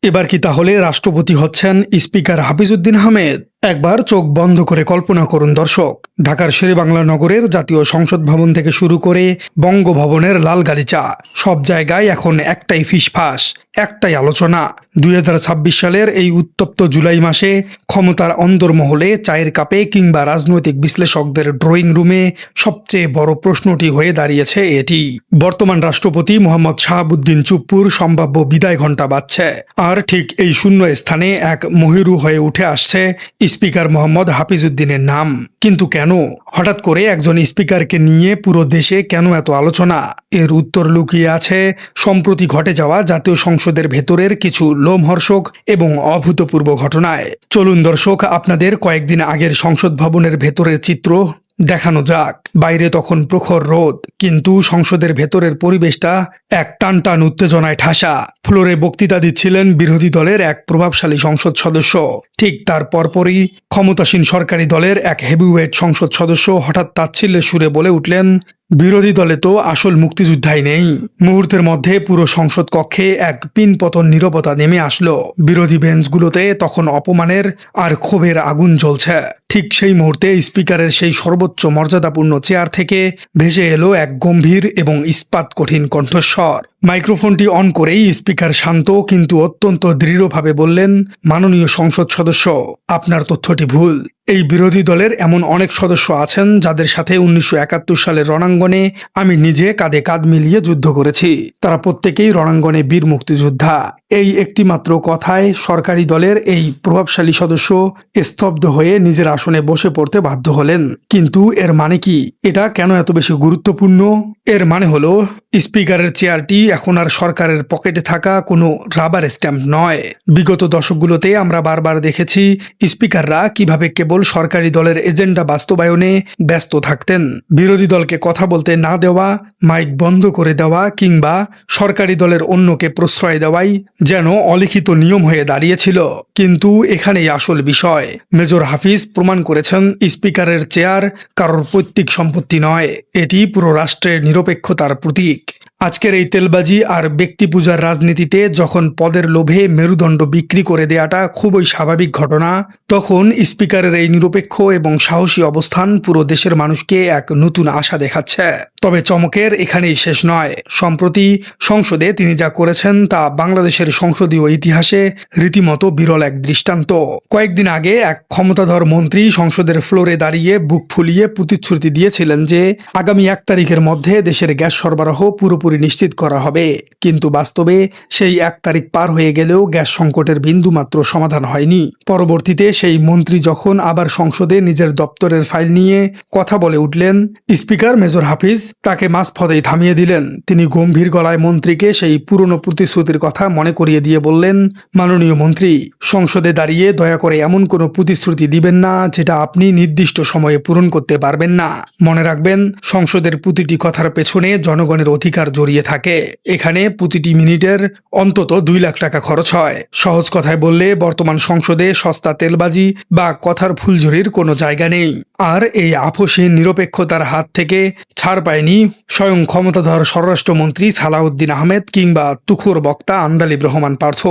এবার কি তাহলে রাষ্ট্রপতি হচ্ছেন স্পিকার হাফিজউদ্দিন আহমেদ? একবার চোখ বন্ধ করে কল্পনা করুন দর্শক, ঢাকার শেরেবাংলা নগরের জাতীয় সংসদ ভবন থেকে শুরু করে বঙ্গভবনের লাল গালিচা, সব জায়গায় এখন একটাই ফিসফাস, একটাই আলোচনা। 2026 সালের এই উত্তপ্ত জুলাই মাসে ক্ষমতার অন্দরমহলে, চায়ের কাপে কিংবা রাজনৈতিক বিশ্লেষকদের ড্রয়িং রুমে সবচেয়ে বড় প্রশ্নটি হয়ে দাঁড়িয়েছে এটি। বর্তমান রাষ্ট্রপতি মোহাম্মদ শাহাবুদ্দিন চুপ্পুর সম্ভাব্য বিদায় ঘণ্টা বাজছে, আর ঠিক এই শূন্য স্থানে এক মহিরু হয়ে উঠে আসছে স্পিকার মোহাম্মদ হাফিজউদ্দিনের নাম। কিন্তু কেন হঠাৎ করে একজন স্পিকারকে নিয়ে পুরো দেশে কেন এত আলোচনা? এর উত্তর লুকিয়ে আছে সম্প্রতি ঘটে যাওয়া জাতীয় সংসদের ভেতরের কিছু লোমহর্ষক এবং অভূতপূর্ব ঘটনায়। চলুন দর্শক, আপনাদের কয়েকদিন আগের সংসদ ভবনের ভেতরের চিত্র দেখানো যাক। বাইরে তখন প্রখর রোদ, কিন্তু সংসদের ভেতরের পরিবেশটা এক টানটান উত্তেজনায় ঠাসা। ফ্লোরে বক্তৃতা দিচ্ছিলেন বিরোধী দলের এক প্রভাবশালী সংসদ সদস্য। ঠিক তার পরপরই ক্ষমতাসীন সরকারি দলের এক হেভিওয়েট সংসদ সদস্য হঠাৎ তাচ্ছিল্যের সুরে বলে উঠলেন, বিরোধী দলে তো আসল মুক্তিযোদ্ধাই নেই। মুহূর্তের মধ্যে পুরো সংসদ কক্ষে এক পিনপতন নীরবতা নেমে আসলো। বিরোধী বেঞ্চগুলোতে তখন অপমানের আর ক্ষোভের আগুন জ্বলছে। ঠিক সেই মুহূর্তে স্পিকারের সেই সর্বোচ্চ মর্যাদাপূর্ণ চেয়ার থেকে ভেসে এলো এক গম্ভীর এবং ইস্পাত কঠিন কণ্ঠস্বর। মাইক্রোফোনটি অন করেই স্পিকার শান্ত কিন্তু অত্যন্ত দৃঢ়ভাবে বললেন, মাননীয় সংসদ সদস্য, আপনার তথ্যটি ভুল। এই বিরোধী দলের এমন অনেক সদস্য আছেন যাদের সাথে 1971 সালের রণাঙ্গনে আমি নিজে কাঁধে কাঁধ মিলিয়ে যুদ্ধ করেছি। তারা প্রত্যেকেই রণাঙ্গনে বীর মুক্তিযোদ্ধা। এই একটি মাত্র কথায় সরকারি দলের এই প্রভাবশালী সদস্য স্তব্ধ হয়ে নিজের আসনে বসে পড়তে বাধ্য হলেন। কিন্তু এর মানে কি? এটা কেন এত বেশি গুরুত্বপূর্ণ? এর মানে হলো, স্পিকারের চেয়ারটি এখন আর সরকারের পকেটে থাকা কোনো রাবার স্ট্যাম্প নয়। বিগত দশকগুলোতে আমরা বারবার দেখেছি স্পিকাররা কিভাবে কেবল সরকারি দলের এজেন্ডা বাস্তবায়নে ব্যস্ত থাকতেন। বিরোধী দলকে কথা বলতে না দেওয়া, মাইক বন্ধ করে দেওয়া কিংবা সরকারি দলের অন্যকে প্রশ্রয় দেওয়াই যেন অলিখিত নিয়ম হয়ে দাঁড়িয়েছিল। কিন্তু এখানেই আসল বিষয়। মেজর হাফিজ প্রমাণ করেছেন স্পিকারের চেয়ার কারোর পৈতৃক সম্পত্তি নয়, এটি পুরো রাষ্ট্রের নিরপেক্ষতার প্রতীক। আজকের এই তেলবাজি আর ব্যক্তি পূজার রাজনীতিতে যখন পদের লোভে মেরুদণ্ড বিক্রি করে দেওয়াটা খুবই স্বাভাবিক ঘটনা, তখন স্পিকারের এই নিরপেক্ষ এবং সাহসী অবস্থান পুরো দেশের মানুষকে এক নতুন আশা দেখাচ্ছে। তবে চমকের এখানেই শেষ নয়। সম্প্রতি সংসদে তিনি যা করেছেন তা বাংলাদেশের সংসদীয় ইতিহাসে রীতিমতো বিরল এক দৃষ্টান্ত। কয়েকদিন আগে এক ক্ষমতাধর মন্ত্রী সংসদের ফ্লোরে দাঁড়িয়ে বুক ফুলিয়ে প্রতিশ্রুতি দিয়েছিলেন যে আগামী 1 তারিখের মধ্যে দেশের গ্যাস সরবরাহ পুরোপুরি নিশ্চিত করা হবে। কিন্তু বাস্তবে সেই 1 তারিখ পার হয়ে গেলেও গ্যাস সংকটের বিন্দুমাত্র সমাধান হয়নি। পরবর্তীতে সেই মন্ত্রী যখন আবার সংসদে নিজের দপ্তরের ফাইল নিয়ে কথা বলে উঠলেন, স্পিকার মেজর হাফিজ তাকে মাঝপথেই থামিয়ে দিলেন। তিনি গম্ভীর গলায় মন্ত্রীকে সেই পুরনো প্রতিশ্রুতির কথা মনে করিয়ে দিয়ে বললেন, মাননীয় মন্ত্রী, সংসদে দাঁড়িয়ে দয়া করে এমন কোনো প্রতিশ্রুতি দিবেন না যেটা আপনি নির্দিষ্ট সময়ে পূরণ করতে পারবেন না। মনে রাখবেন, সংসদের প্রতিটি কথার পেছনে জনগণের অধিকার জড়িয়ে থাকে। এখানে প্রতিটি মিনিটের অন্তত 2 লাখ টাকা খরচ হয়। সহজ কথায় বললে, বর্তমান সংসদে সস্তা তেলবাজি বা কথার ফুলঝুরির কোনো জায়গা নেই। আর এই আপোষহীন নিরপেক্ষতার হাত থেকে ছাড় পায়নি স্বয়ং ক্ষমতাধর স্বরাষ্ট্রমন্ত্রী সালাউদ্দিন আহমেদ কিংবা তুখোর বক্তা আন্দালিব রহমান পার্থ।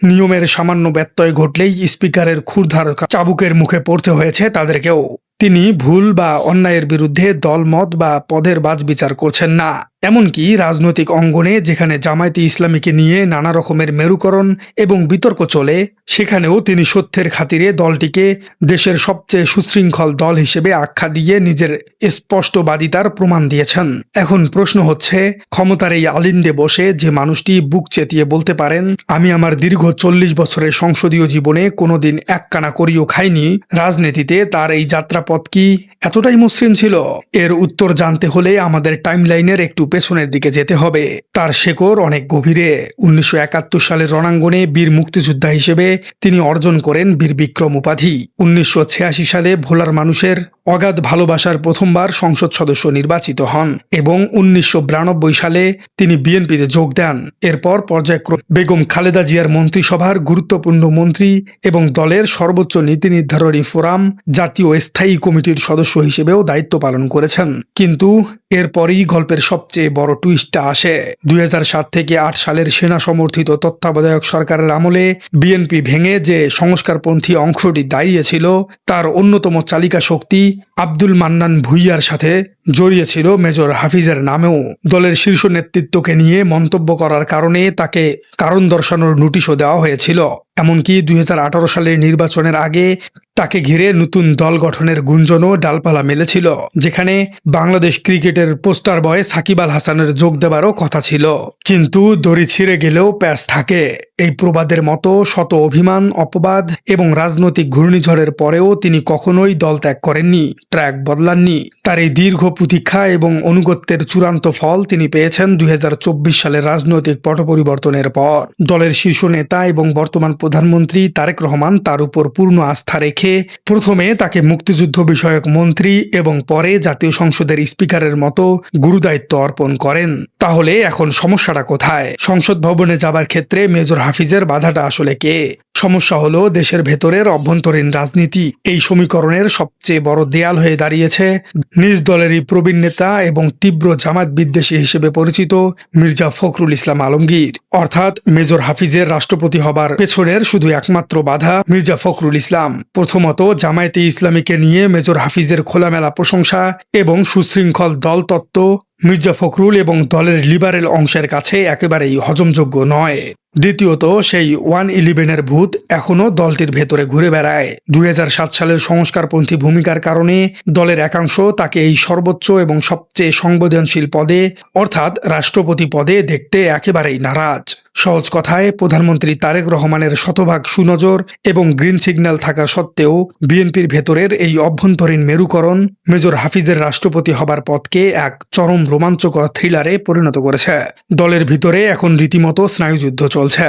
নিয়মের সামান্য ব্যত্যয় ঘটলেই স্পিকারের ক্ষুরধার চাবুকের মুখে পড়তে হয়েছে তাদেরকেও। তিনি ভুল বা অন্যায়ের বিরুদ্ধে দলমত বা পদের বাছবিচার করছেন না। এমনকি রাজনৈতিক অঙ্গনে যেখানে জামায়াতে ইসলামীকে নিয়ে নানা রকমের মেরুকরণ এবং বিতর্ক চলে, সেখানেও তিনি সত্যের খাতিরে দলটিকে দেশের সবচেয়ে সুশৃঙ্খল দল হিসেবে আখ্যা দিয়ে নিজের স্পষ্টবাদিতার প্রমাণ দিয়েছেন। এখন প্রশ্ন হচ্ছে, ক্ষমতার এই আলিন্দে বসে যে মানুষটি বুক চেতিয়ে বলতে পারেন, আমি আমার দীর্ঘ 40 বছরের সংসদীয় জীবনে কোনোদিন এক কানা করিও খাইনি, রাজনীতিতে তার এই যাত্রাপথ কি এতটাই মসৃণ ছিল? এর উত্তর জানতে হলে আমাদের টাইমলাইনের একটু পেছনের দিকে যেতে হবে। তার শেকড় অনেক গভীরে। 1971 সালের রণাঙ্গনে বীর মুক্তিযোদ্ধা হিসেবে তিনি অর্জন করেন বীর বিক্রম উপাধি। 1986 সালে ভোলার মানুষের অগাধ ভালোবাসার প্রথমবার সংসদ সদস্য নির্বাচিত হন এবং 1992 সালে তিনি বিএনপিতে যোগ দেন। এরপর পর্যায়ক্রমে বেগম খালেদা জিয়ার মন্ত্রিসভার গুরুত্বপূর্ণ মন্ত্রী এবং দলের সর্বোচ্চ নীতি নির্ধারণী ফোরাম জাতীয় স্থায়ী কমিটির সদস্য হিসেবেও দায়িত্ব পালন করেছেন। কিন্তু এরপরই গল্পের সবচেয়ে বড় টুইস্টটা আসে। 2007 থেকে 8 সালের সেনা সমর্থিত তত্ত্বাবধায়ক সরকারের আমলে বিএনপি ভেঙে যে সংস্কারপন্থী অংশটি দাঁড়িয়েছিল তার অন্যতম চালিকা শক্তি আব্দুল মান্নান ভূঁইয়ার সাথে জড়িয়েছিল মেজর হাফিজের নামেও। দলের শীর্ষ নেতৃত্বকে নিয়ে মন্তব্য করার কারণে তাকে কারণ দর্শানোর নোটিশও দেওয়া হয়েছিল। এমনকি 2018 সালের নির্বাচনের আগে তাকে ঘিরে নতুন দল গঠনের গুঞ্জনও ডালপালা মেলেছিল, যেখানে বাংলাদেশ ক্রিকেটের পোস্টার বয় সাকিব আল হাসানের যোগ দেওয়ারও কথা ছিল। কিন্তু দড়ি ছিঁড়ে গেলেও প্যাঁচ থাকে। এই প্রবাদের মতো শত অভিমান, অপবাদ এবং রাজনৈতিক ঘূর্ণিঝড়ের পরেও তিনি কখনোই দল ত্যাগ করেননি, ট্র্যাক বদলাননি। তার এই দীর্ঘ প্রতীক্ষা এবং অনুগত্যের চূড়ান্ত ফল তিনি পেয়েছেন 2024 সালের রাজনৈতিক পট পরিবর্তনের পর। দলের শীর্ষ নেতা এবং বর্তমান প্রধানমন্ত্রী তারেক রহমান তার উপর পূর্ণ আস্থা রেখে প্রথমে তাকে মুক্তিযুদ্ধ বিষয়ক মন্ত্রী এবং পরে জাতীয় সংসদের স্পিকারের মতো গুরুদায়িত্ব অর্পণ করেন। তাহলে এখন সমস্যাটা কোথায়? সংসদ ভবনে যাবার ক্ষেত্রে মেজর হাফিজের বাধাটা আসলে কে? সমস্যা হলো দেশের ভেতরের অভ্যন্তরীণ রাজনীতি। এই সমীকরণের সবচেয়ে বড় দেয়াল হয়ে দাঁড়িয়েছে নিজ দলেরই প্রবীণ নেতা এবং তীব্র জামাত বিদ্বেষী হিসেবে পরিচিত মির্জা ফখরুল ইসলাম আলমগীর। অর্থাৎ মেজর হাফিজের রাষ্ট্রপতি হবার পেছনের শুধু একমাত্র বাধা মির্জা ফখরুল ইসলাম। প্রথমত, জামায়াতে ইসলামীকে নিয়ে মেজর হাফিজের খোলামেলা প্রশংসা এবং সুশৃঙ্খল দলতত্ত্ব মির্জা ফখরুল এবং দলের লিবারেল অংশের কাছে একেবারেই হজমযোগ্য নয়। দ্বিতীয়ত, সেই 111-এর ভূত এখনও দলটির ভেতরে ঘুরে বেড়ায়। 2007 সালের সংস্কারপন্থী ভূমিকার কারণে দলের একাংশ তাকে এই সর্বোচ্চ এবং সবচেয়ে সংবেদনশীল পদে অর্থাৎ রাষ্ট্রপতি পদে দেখতে একেবারেই নারাজ। সহজ কথায়, প্রধানমন্ত্রী তারেক রহমানের শতভাগ সুনজর এবং গ্রিন সিগন্যাল থাকা সত্ত্বেও বিএনপির ভেতরের এই অভ্যন্তরীণ মেরুকরণ মেজর হাফিজের রাষ্ট্রপতি হবার পথকে এক চরম রোমাঞ্চকর থ্রিলারে পরিণত করেছে। দলের ভিতরে এখন রীতিমতো স্নায়ুযুদ্ধ চলছে।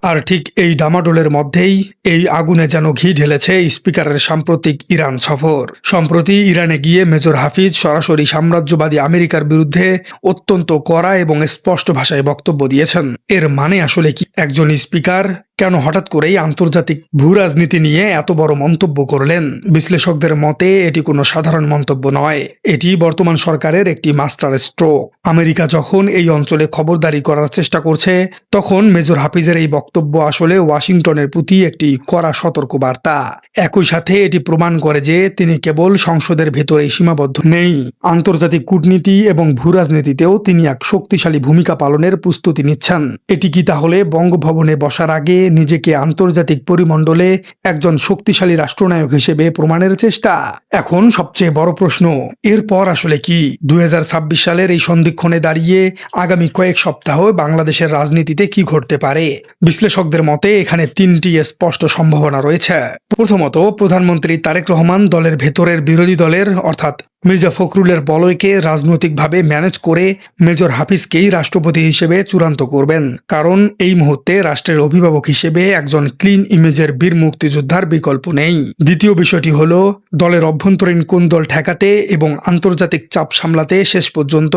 আর ঠিক এই ডামাডোলের মধ্যেই এই আগুনে যেন ঘি ঢেলেছে স্পিকারের সাম্প্রতিক ইরান সফর। সম্প্রতি ইরানে গিয়ে মেজর হাফিজ সরাসরি সাম্রাজ্যবাদী আমেরিকার বিরুদ্ধে অত্যন্ত কড়া এবং স্পষ্ট ভাষায় বক্তব্য দিয়েছেন। এর মানে আসলে কি? একজন স্পিকার কেন হঠাৎ করেই আন্তর্জাতিক ভূ রাজনীতি নিয়ে এত বড় মন্তব্য করলেন? বিশ্লেষকদের মতে এটি কোনো সাধারণ মন্তব্য নয়, এটি বর্তমান সরকারের একটি মাস্টার স্ট্রোক। আমেরিকা যখন এই অঞ্চলে খবরদারি করার চেষ্টা করছে, তখন মেজর হাফিজের এই বক্তব্য আসলে ওয়াশিংটনের প্রতি একটি কড়া সতর্কবার্তা। একই সাথে এটি প্রমাণ করে যে তিনি কেবল সংসদের ভেতরেই সীমাবদ্ধ নেই, আন্তর্জাতিক কূটনীতি এবং ভূ রাজনীতিতেও তিনি এক শক্তিশালী ভূমিকা পালনের প্রস্তুতি নিচ্ছেন। এটি কি তাহলে বঙ্গভবনে বসার আগে নিজেকে আন্তর্জাতিক পরিমণ্ডলে একজন শক্তিশালী রাষ্ট্রনায়ক হিসেবে প্রমাণের চেষ্টা? এখন সবচেয়ে বড় প্রশ্ন, এরপর আসলে কি? 2026 সালের এই সন্ধিক্ষণে দাঁড়িয়ে আগামী কয়েক সপ্তাহ বাংলাদেশের রাজনীতিতে কি ঘটতে পারে? বিশ্লেষকদের মতে এখানে 3টি স্পষ্ট সম্ভাবনা রয়েছে। প্রথমত, প্রধানমন্ত্রী তারেক রহমান দলের ভেতরের বিরোধী দলের অর্থাৎ মির্জা ফখরুলের বলয়কে রাজনৈতিকভাবে ম্যানেজ করে মেজর হাফিজকেই রাষ্ট্রপতি হিসেবে চূড়ান্ত করবেন। কারণ এই মুহূর্তে রাষ্ট্রের অভিভাবক হিসেবে একজন ক্লিন ইমেজের বীর মুক্তিযোদ্ধার বিকল্প নেই। দ্বিতীয় বিষয়টি হলো দলের অভ্যন্তরীণ কোন্দল ঠেকাতে এবং আন্তর্জাতিক চাপ সামলাতে শেষ পর্যন্ত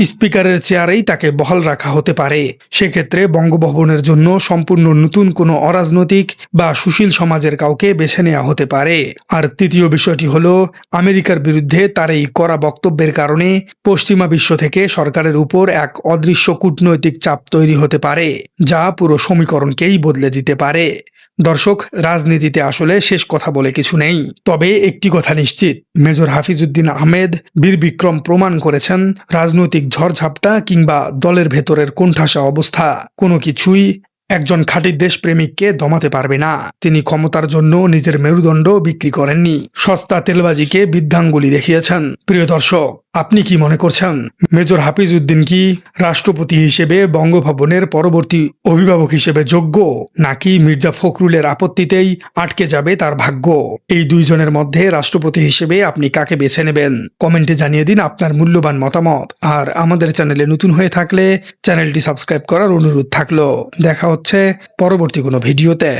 স্পিকারের চেয়ারেই তাকে বহাল রাখা হতে পারে। সেক্ষেত্রে বঙ্গভবনের জন্য সম্পূর্ণ নতুন কোনো অরাজনৈতিক বা সুশীল সমাজের কাউকে বেছে নেওয়া হতে পারে। আর তৃতীয় বিষয়টি হলো আমেরিকার বিরুদ্ধে তার এই কড়া বক্তব্যের কারণে পশ্চিমা বিশ্ব থেকে সরকারের উপর এক অদৃশ্য কূটনৈতিক চাপ তৈরি হতে পারে, যা পুরো সমীকরণকেই বদলে দিতে পারে। দর্শক, রাজনীতিতে আসলে শেষ কথা বলে কিছু নেই, তবে একটি কথা নিশ্চিত, মেজর হাফিজউদ্দিন আহমেদ বীর বিক্রম প্রমাণ করেছেন রাজনৈতিক ঝড়ঝাপটা কিংবা দলের ভেতরের কোণঠাসা অবস্থা কোনো কিছুই একজন খাঁটি দেশপ্রেমিককে দমাতে পারবে না। তিনি ক্ষমতার জন্য নিজের মেরুদণ্ড বিক্রি করেননি, সস্তা তেলবাজিকে বৃদ্ধাঙ্গুলি দেখিয়েছেন। প্রিয় দর্শক, আপনি কি মনে করছেন মেজর হাফিজউদ্দিন কি রাষ্ট্রপতি হিসেবে বঙ্গভবনের পরবর্তী অভিভাবক হিসেবে যোগ্য, নাকি মির্জা ফখরুলের আপত্তিতেই আটকে যাবে তার ভাগ্য? এই দুইজনের মধ্যে রাষ্ট্রপতি হিসেবে আপনি কাকে বেছে নেবেন? কমেন্টে জানিয়ে দিন আপনার মূল্যবান মতামত। আর আমাদের চ্যানেলে নতুন হয়ে থাকলে চ্যানেলটি সাবস্ক্রাইব করার অনুরোধ থাকলো। দেখা হচ্ছে পরবর্তী কোনো ভিডিওতে।